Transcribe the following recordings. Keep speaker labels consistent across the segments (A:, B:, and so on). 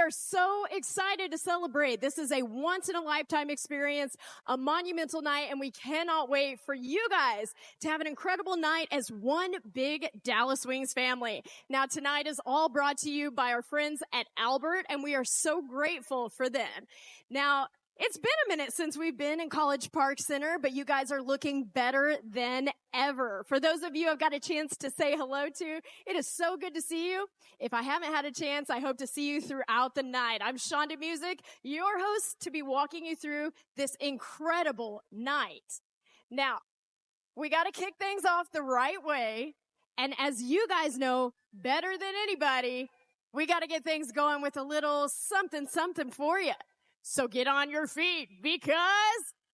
A: are so excited to celebrate. This is a once-in-a-lifetime experience, a monumental night, and we cannot wait for you guys to have an incredible night as one big Dallas Wings family. Now, tonight is all brought to you by our friends at Albert, and we are so grateful for them. Now, it's been a minute since we've been in College Park Center, but you guys are looking better than ever. For those of you I've got a chance to say hello to, it is so good to see you. If I haven't had a chance, I hope to see you throughout the night. I'm Shonda Music, your host, to be walking you through this incredible night. Now, we got to kick things off the right way. And as you guys know better than anybody, we got to get things going with a little something for you. So get on your feet because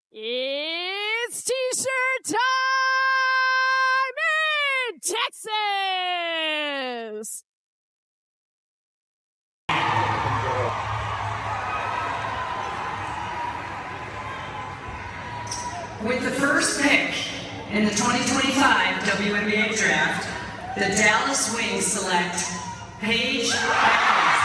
A: it's T-shirt time in Texas.
B: With the first pick in the 2025 Wnba draft, the Dallas Wings select Paige Bueckers.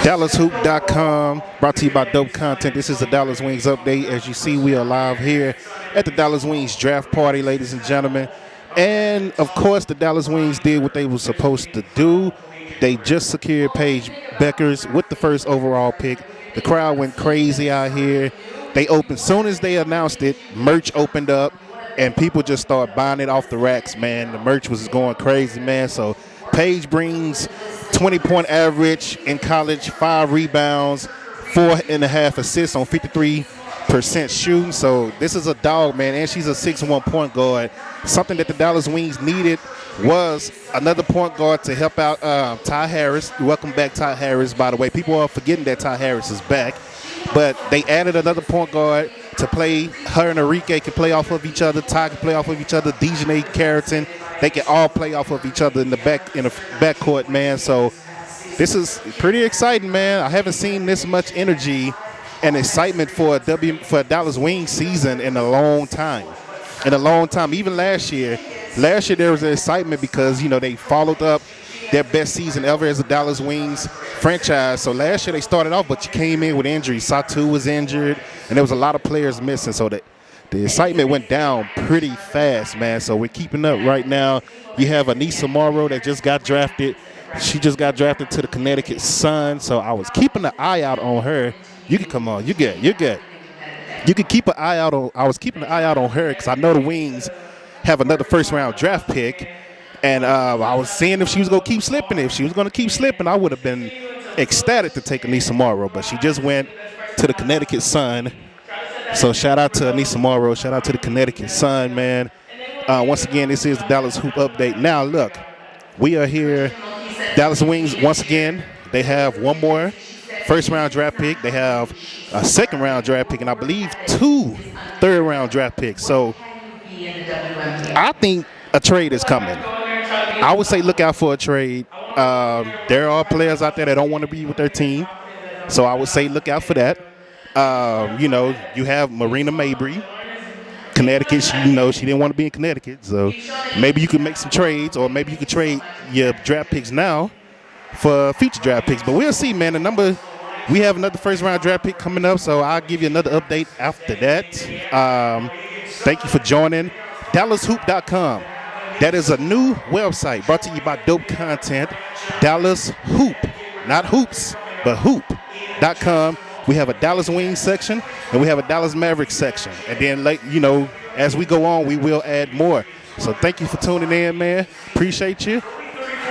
C: DallasHoop.com, brought to you by Dope Content. This is the Dallas Wings update. As you see, we are live here at the Dallas Wings draft party, ladies and gentlemen. And, of course, the Dallas Wings did what they were supposed to do. They just secured Paige Bueckers with the first overall pick. The crowd went crazy out here. They opened, soon as they announced it, merch opened up, and people just started buying it off the racks, man. The merch was going crazy, man. So Paige brings 20-point average in college, 5 rebounds, 4.5 assists on 53% shooting. So this is a dog, man, and she's a 6'1" point guard. Something that the Dallas Wings needed was another point guard to help out Ty Harris. Welcome back, Ty Harris, by the way. People are forgetting that Ty Harris is back. But they added another point guard to play. Her and Enrique can play off of each other. Ty can play off of each other. Dejanay Carrington. They can all play off of each other in the backcourt, man. So this is pretty exciting, man. I haven't seen this much energy and excitement for a Dallas Wings season in a long time. Even last year there was an excitement because, you know, they followed up their best season ever as a Dallas Wings franchise. So last year they started off, but you came in with injuries. Satu was injured, and there was a lot of players missing. So the excitement went down pretty fast, man. So we're keeping up right now. You have Anissa Morrow that just got drafted. She just got drafted to the Connecticut Sun. So I was keeping an eye out on her. You can come on. You're good. You can keep an eye out on. I was keeping an eye out on her because I know the Wings have another first-round draft pick. And I was seeing if she was going to keep slipping. If she was going to keep slipping, I would have been ecstatic to take Anissa Morrow. But she just went to the Connecticut Sun. So shout out to Anissa Morrow. Shout out to the Connecticut Sun, man. Once again, this is the Dallas Hoop Update. Now, look, we are here. Dallas Wings, once again, they have one more first-round draft pick. They have a second-round draft pick, and I believe 2 third-round draft picks. So I think a trade is coming. I would say look out for a trade. There are players out there that don't want to be with their team. So I would say look out for that. You know, you have Marina Mabry, Connecticut. She didn't want to be in Connecticut. So maybe you could make some trades, or maybe you could trade your draft picks now for future draft picks. But we'll see, man. We have another first-round draft pick coming up, so I'll give you another update after that. Thank you for joining DallasHoop.com. That is a new website brought to you by Dope Content. Dallas Hoop, not hoops, but hoop.com. We have a Dallas Wings section and we have a Dallas Mavericks section. And then, as we go on, we will add more. So thank you for tuning in, man. Appreciate you.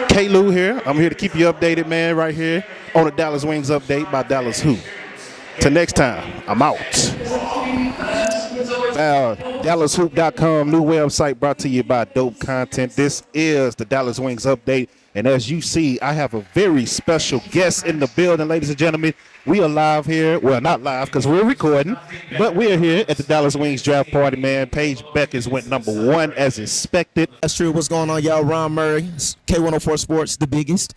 C: K-Lou here. I'm here to keep you updated, man, right here on the Dallas Wings Update by Dallas Hoop. Till next time, I'm out. DallasHoop.com, new website brought to you by Dope Content. This is the Dallas Wings Update. And as you see, I have a very special guest in the building, ladies and gentlemen. We are live here. Well, not live because we're recording, but we're here at the Dallas Wings draft party, man. Paige Bueckers went #1 as expected.
D: That's true. What's going on, y'all? Ron Murray, K104 Sports, the biggest.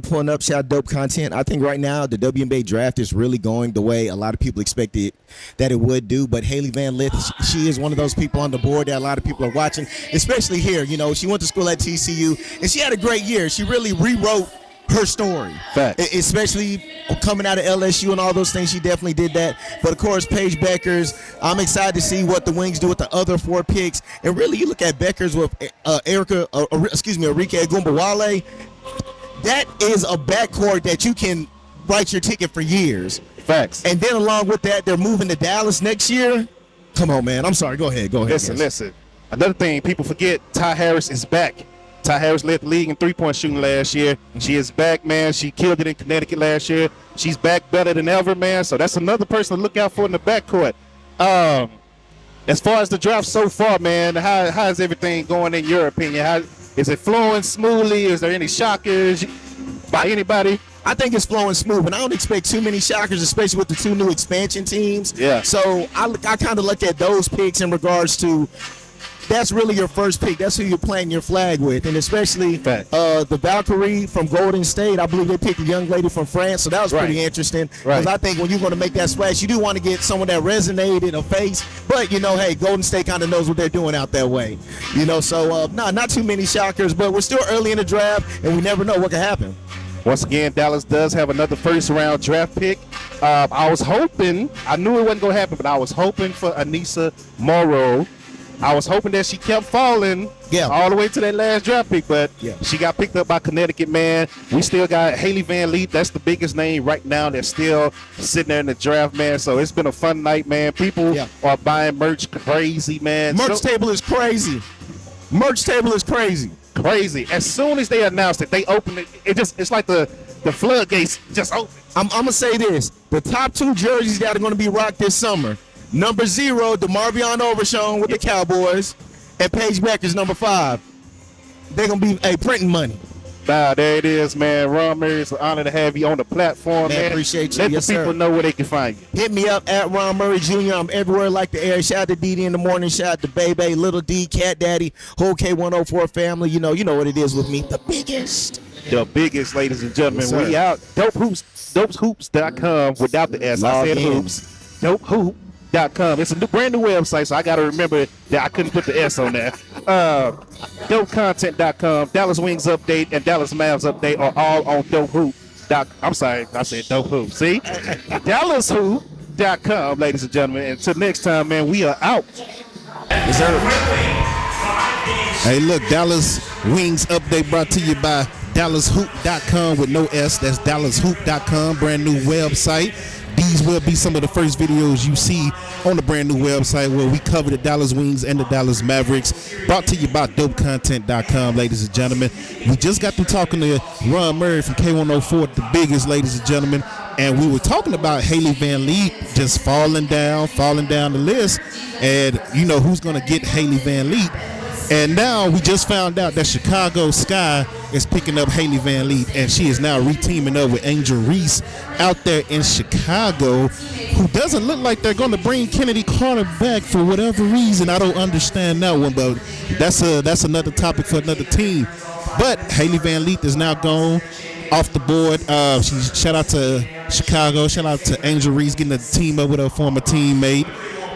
D: Pulling up, shout Dope Content. I think right now the Wnba draft is really going the way a lot of people expected that it would do. But Hailey Van Lith, she is one of those people on the board that a lot of people are watching, especially here. She went to school at TCU, and she had a great year. She really rewrote her story.
C: Fact.
D: Especially coming out of LSU and all those things, she definitely did that. But of course, Paige Bueckers, I'm excited to see what the Wings do with the other 4 picks. And really, you look at Bueckers with Arike Wnba. That is a backcourt that you can write your ticket for years.
C: Facts.
D: And then along with that, they're moving to Dallas next year. Come on, man. I'm sorry. Go ahead.
C: Listen. Another thing people forget, Ty Harris is back. Ty Harris led the league in three-point shooting last year. She is back, man. She killed it in Connecticut last year. She's back better than ever, man. So that's another person to look out for in the backcourt. As far as the draft so far, man, how is everything going in your opinion? How is it flowing smoothly? Is there any shockers by anybody?
D: I think it's flowing smooth, and I don't expect too many shockers, especially with the 2 new expansion teams.
C: Yeah.
D: So I kind of look at those picks in regards to that's really your first pick. That's who you're playing your flag with. And especially the Valkyrie from Golden State. I believe they picked a young lady from France. So that was pretty interesting. Because I think when you're going to make that splash, you do want to get someone that resonated, a face. But, hey, Golden State kind of knows what they're doing out that way. So not too many shockers. But we're still early in the draft, and we never know what can happen.
C: Once again, Dallas does have another first-round draft pick. I was hoping, I knew it wasn't going to happen, but I was hoping for Anissa Morrow. I was hoping that she kept falling all the way to that last draft pick, but she got picked up by Connecticut, man. We still got Hailey Van Lith. That's the biggest name right now that's still sitting there in the draft, man. So it's been a fun night, man. People are buying merch crazy, man.
D: Merch table is crazy. Merch table is crazy.
C: Crazy. As soon as they announced it, they opened it. It's like the floodgates just open.
D: I'm going to say this. The top 2 jerseys that are going to be rocked this summer. Number 0, DeMarvion Overshown with the Cowboys, and Paige Bueckers, number 5. They're going to be printing money.
C: There it is, man. Ron Murray, it's an honor to have you on the platform, man.
D: Appreciate you.
C: Let the people know where they can find you.
D: Hit me up at Ron Murray Jr. I'm everywhere like the air. Shout out to Dee in the morning. Shout out to Bebe, Little D, Cat Daddy, whole K104 family. You know what it is with me. The biggest.
C: The biggest, ladies and gentlemen. We out. Dopehoops.com without the S. I said hoops. Dopehoop.com. It's a brand new website, so I got to remember that I couldn't put the S on there. DopeContent.com, Dallas Wings Update, and Dallas Mavs Update are all on DopeHoop.com. I'm sorry, I said Dope Hoop. See? DallasHoop.com, ladies and gentlemen. Until next time, man, we are out.
D: Yes, sir.
C: Hey, look, Dallas Wings Update brought to you by DallasHoop.com with no S. That's DallasHoop.com, brand new website. These will be some of the first videos you see on the brand new website where we cover the Dallas Wings and the Dallas Mavericks. Brought to you by DopeContent.com, ladies and gentlemen. We just got through talking to Ron Murray from K104, the biggest, ladies and gentlemen. And we were talking about Hailey Van Lith just falling down the list. And you know who's going to get Hailey Van Lith. And now we just found out that Chicago Sky is picking up Hailey Van Lith, and she is now re-teaming up with Angel Reese out there in Chicago, who doesn't look like they're going to bring Kennedy Carter back for whatever reason. I don't understand that one, but that's another topic for another team. But Hailey Van Lith is now gone off the board. Shout out to Chicago. Shout out to Angel Reese getting a team up with her former teammate.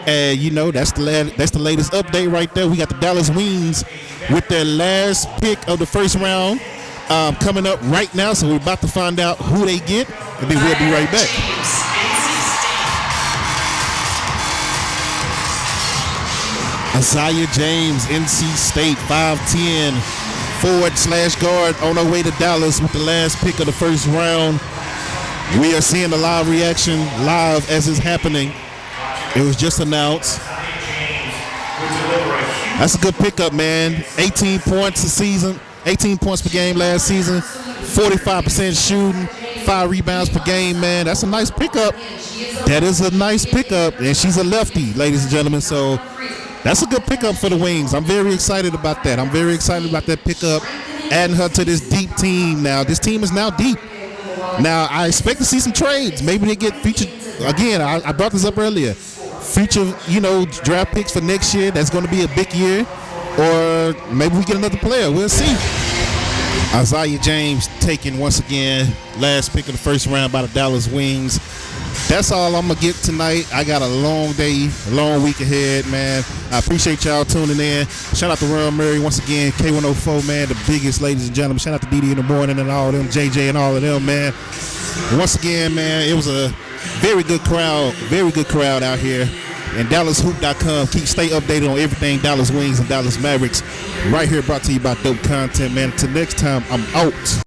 C: And you know that's the latest update right there. We got the Dallas Wings with their last pick of the first round coming up right now. So we're about to find out who they get, and then we'll be right back. Isaiah James, NC State, 5'10", forward/guard, on our way to Dallas with the last pick of the first round. We are seeing the live reaction live as it's happening. It was just announced. That's a good pickup, man. 18 points a season, 18 points per game last season, 45% shooting, 5 rebounds per game, man. That's a nice pickup. That is a nice pickup, and she's a lefty, ladies and gentlemen. So that's a good pickup for the Wings. I'm very excited about that. I'm very excited about that pickup, adding her to this deep team now. This team is now deep. Now, I expect to see some trades. Maybe they get featured. Again, I brought this up earlier. Future, draft picks for next year. That's going to be a big year. Or maybe we get another player. We'll see. Isaiah James taken once again. Last pick of the first round by the Dallas Wings. That's all I'm going to get tonight. I got a long day, a long week ahead, man. I appreciate y'all tuning in. Shout out to Ron Murray once again, K104, man, the biggest, ladies and gentlemen. Shout out to Didi in the morning and all of them, JJ and all of them, man. Once again, man, it was a very good crowd out here. And DallasHoop.com. Stay updated on everything Dallas Wings and Dallas Mavericks. Right here, brought to you by Dope Content, man. Until next time, I'm out.